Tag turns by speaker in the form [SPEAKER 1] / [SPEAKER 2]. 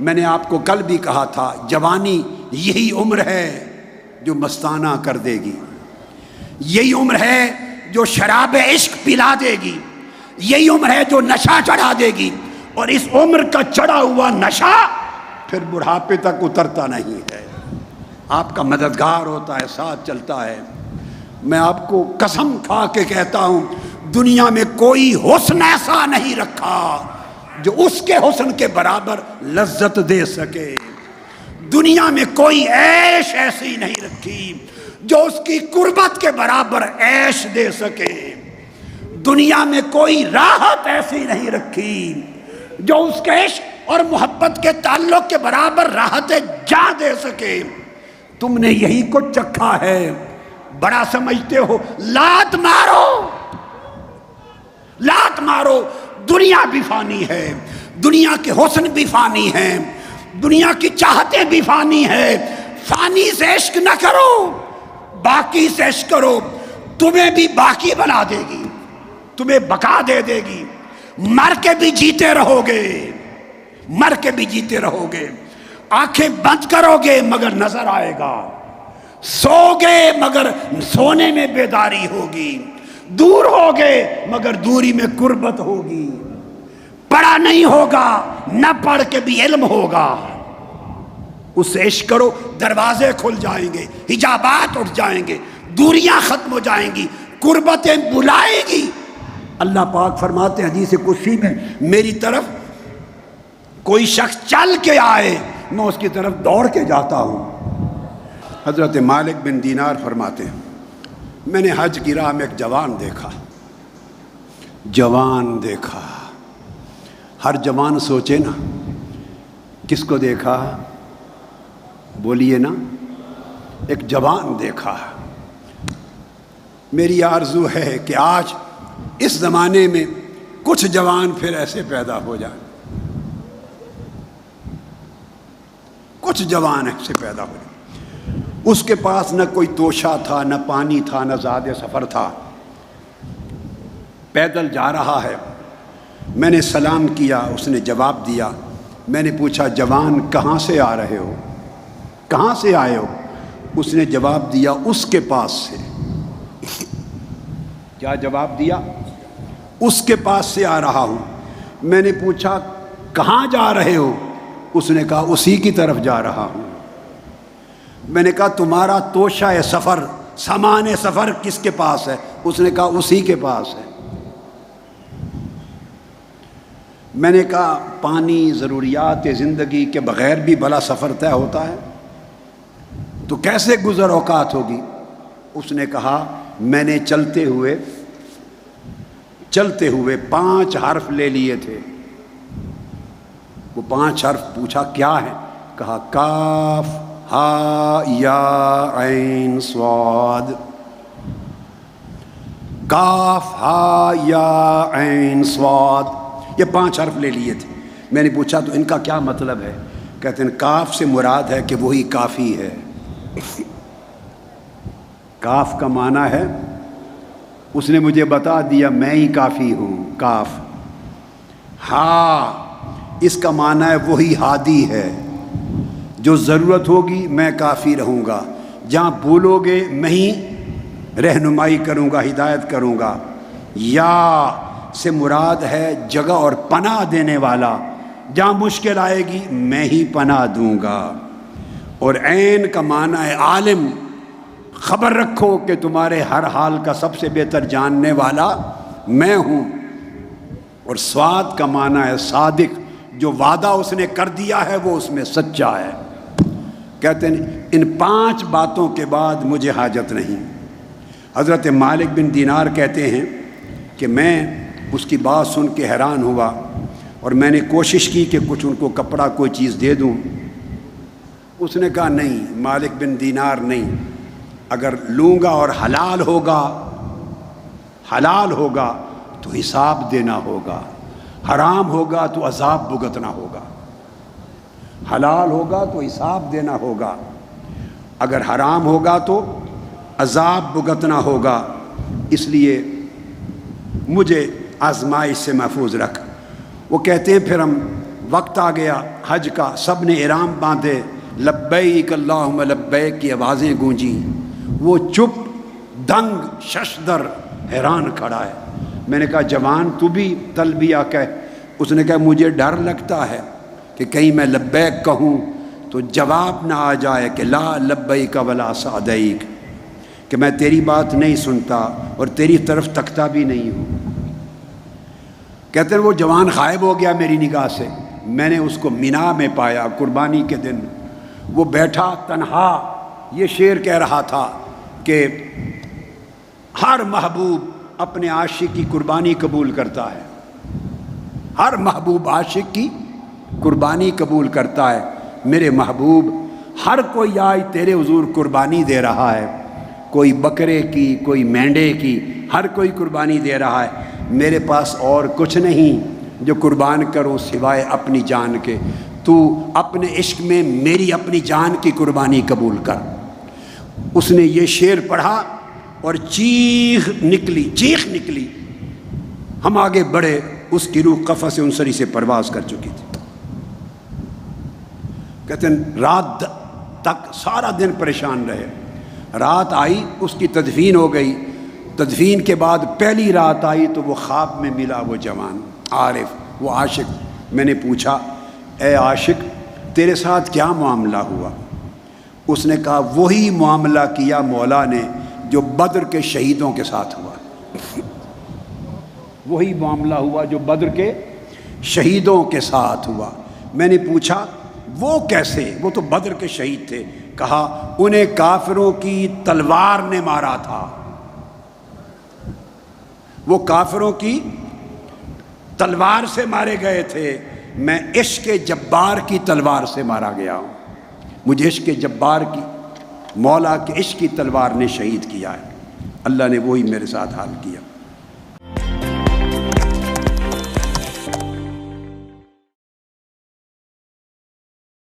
[SPEAKER 1] میں نے آپ کو کل بھی کہا تھا، جوانی یہی عمر ہے جو مستانہ کر دے گی، یہی عمر ہے جو شراب عشق پلا دے گی، یہی عمر ہے جو نشہ چڑھا دے گی، اور اس عمر کا چڑھا ہوا نشہ پھر بڑھاپے تک اترتا نہیں ہے، آپ کا مددگار ہوتا ہے، ساتھ چلتا ہے۔ میں آپ کو قسم کھا کے کہتا ہوں، دنیا میں کوئی حسن ایسا نہیں رکھا جو اس کے حسن کے برابر لذت دے سکے، دنیا میں کوئی عیش ایسی نہیں رکھی جو اس کی قربت کے برابر عیش دے سکے، دنیا میں کوئی راحت ایسی نہیں رکھی جو اس کے عشق اور محبت کے تعلق کے برابر راحت جاں دے سکے۔ تم نے یہی کو چکھا ہے، بڑا سمجھتے ہو، لات مارو، لات مارو، دنیا بھی فانی ہے، دنیا کے حسن بھی فانی ہے، دنیا کی چاہتیں بھی فانی ہے، فانی سے عشق نہ کرو، باقی سے عشق کرو، تمہیں بھی باقی بنا دے گی، تمہیں بقا دے دے گی، مر کے بھی جیتے رہو گے، مر کے بھی جیتے رہو گے، آنکھیں بند کرو گے مگر نظر آئے گا، سو گے مگر سونے میں بیداری ہوگی، دور ہوگے مگر دوری میں قربت ہوگی، پڑھا نہیں ہوگا نہ پڑھ کے بھی علم ہوگا، اس سے عشق کرو، دروازے کھل جائیں گے، حجابات اٹھ جائیں گے، دوریاں ختم ہو جائیں گی، قربتیں بلائیں گی۔ اللہ پاک فرماتے ہیں حدیث قدسی میں، میری طرف کوئی شخص چل کے آئے میں اس کی طرف دوڑ کے جاتا ہوں۔ حضرت مالک بن دینار فرماتے ہیں، میں نے حج کی راہ میں ایک جوان دیکھا، جوان دیکھا، ہر جوان سوچے نا کس کو دیکھا، بولیے نا، ایک جوان دیکھا۔ میری آرزو ہے کہ آج اس زمانے میں کچھ جوان پھر ایسے پیدا ہو جائیں، کچھ جوان ایسے پیدا ہو جائیں۔ اس کے پاس نہ کوئی توشہ تھا، نہ پانی تھا، نہ زاد سفر تھا، پیدل جا رہا ہے۔ میں نے سلام کیا، اس نے جواب دیا۔ میں نے پوچھا، جوان کہاں سے آ رہے ہو، کہاں سے آئے ہو؟ اس نے جواب دیا، اس کے پاس سے۔ کیا جواب دیا؟ اس کے پاس سے آ رہا ہوں۔ میں نے پوچھا، کہاں جا رہے ہو؟ اس نے کہا، اسی کی طرف جا رہا ہوں۔ میں نے کہا، تمہارا توشہ سفر، سامان سفر کس کے پاس ہے؟ اس نے کہا، اسی کے پاس ہے۔ میں نے کہا، پانی، ضروریات زندگی کے بغیر بھی بھلا سفر طے ہوتا ہے، تو کیسے گزر اوقات ہوگی؟ اس نے کہا، میں نے چلتے ہوئے 5 حرف لے لیے تھے۔ وہ 5 حرف پوچھا، کیا ہے؟ کہا، کاف ہا یا عین صاد، کاف ہا یا عین صاد، یہ 5 حرف لے لیے تھے۔ میں نے پوچھا، تو ان کا کیا مطلب ہے؟ کہتے ہیں، کاف سے مراد ہے کہ وہی کافی ہے۔ کاف کا معنی ہے، اس نے مجھے بتا دیا، میں ہی کافی ہوں، کاف۔ ہا، اس کا معنی ہے وہی ہادی ہے، جو ضرورت ہوگی میں کافی رہوں گا، جہاں بھولو گے میں ہی رہنمائی کروں گا، ہدایت کروں گا۔ یا سے مراد ہے جگہ اور پناہ دینے والا، جہاں مشکل آئے گی میں ہی پناہ دوں گا۔ اور عین کا معنی ہے عالم، خبر رکھو کہ تمہارے ہر حال کا سب سے بہتر جاننے والا میں ہوں۔ اور صاد کا معنی ہے صادق، جو وعدہ اس نے کر دیا ہے وہ اس میں سچا ہے۔ کہتے ہیں، ان 5 باتوں کے بعد مجھے حاجت نہیں۔ حضرت مالک بن دینار کہتے ہیں کہ میں اس کی بات سن کے حیران ہوا، اور میں نے کوشش کی کہ کچھ ان کو کپڑا، کوئی چیز دے دوں۔ اس نے کہا، نہیں مالک بن دینار، نہیں، اگر لوں گا اور حلال ہوگا تو حساب دینا ہوگا، حرام ہوگا تو عذاب بھگتنا ہوگا۔ حلال ہوگا تو حساب دینا ہوگا، اگر حرام ہوگا تو عذاب بھگتنا ہوگا، اس لیے مجھے آزمائش سے محفوظ رکھ۔ وہ کہتے ہیں، پھر ہم وقت آ گیا حج کا، سب نے احرام باندھے، لبیک اللہم لبیک کی آوازیں گونجیں، وہ چپ دنگ ششدر حیران کھڑا ہے۔ میں نے کہا جوان تو بھی تلبیہ کہہ۔ اس نے کہا مجھے ڈر لگتا ہے کہ کہیں میں لبیک کہوں تو جواب نہ آ جائے کہ لا لبیک ولا سعدیک، کہ میں تیری بات نہیں سنتا اور تیری طرف تکتا بھی نہیں ہوں۔ کہتے ہیں وہ جوان غائب ہو گیا میری نگاہ سے۔ میں نے اس کو مینا میں پایا قربانی کے دن، وہ بیٹھا تنہا یہ شعر کہہ رہا تھا کہ ہر محبوب اپنے عاشق کی قربانی قبول کرتا ہے، ہر محبوب عاشق کی قربانی قبول کرتا ہے۔ میرے محبوب ہر کوئی آج تیرے حضور قربانی دے رہا ہے، کوئی بکرے کی، کوئی مینڈے کی، ہر کوئی قربانی دے رہا ہے۔ میرے پاس اور کچھ نہیں جو قربان کروں سوائے اپنی جان کے، تو اپنے عشق میں میری اپنی جان کی قربانی قبول کر۔ اس نے یہ شعر پڑھا اور چیخ نکلی۔ ہم آگے بڑھے، اس کی روح قفس انصری سے پرواز کر چکی تھی۔ کہتے ہیں رات تک سارا دن پریشان رہے، رات آئی اس کی تدفین ہو گئی۔ تدفین کے بعد پہلی رات آئی تو وہ خواب میں ملا، وہ جوان عارف، وہ عاشق۔ میں نے پوچھا اے عاشق تیرے ساتھ کیا معاملہ ہوا؟ اس نے کہا وہی معاملہ کیا مولا نے جو بدر کے شہیدوں کے ساتھ ہوا، وہی معاملہ ہوا جو بدر کے شہیدوں کے ساتھ ہوا۔ میں نے پوچھا وہ کیسے؟ وہ تو بدر کے شہید تھے۔ کہا انہیں کافروں کی تلوار نے مارا تھا، وہ کافروں کی تلوار سے مارے گئے تھے، میں عشق جبار کی تلوار سے مارا گیا ہوں، مجھے عشق جبار کی، مولا کے عشق کی تلوار نے شہید کیا ہے۔ اللہ نے وہی میرے ساتھ حال کیا۔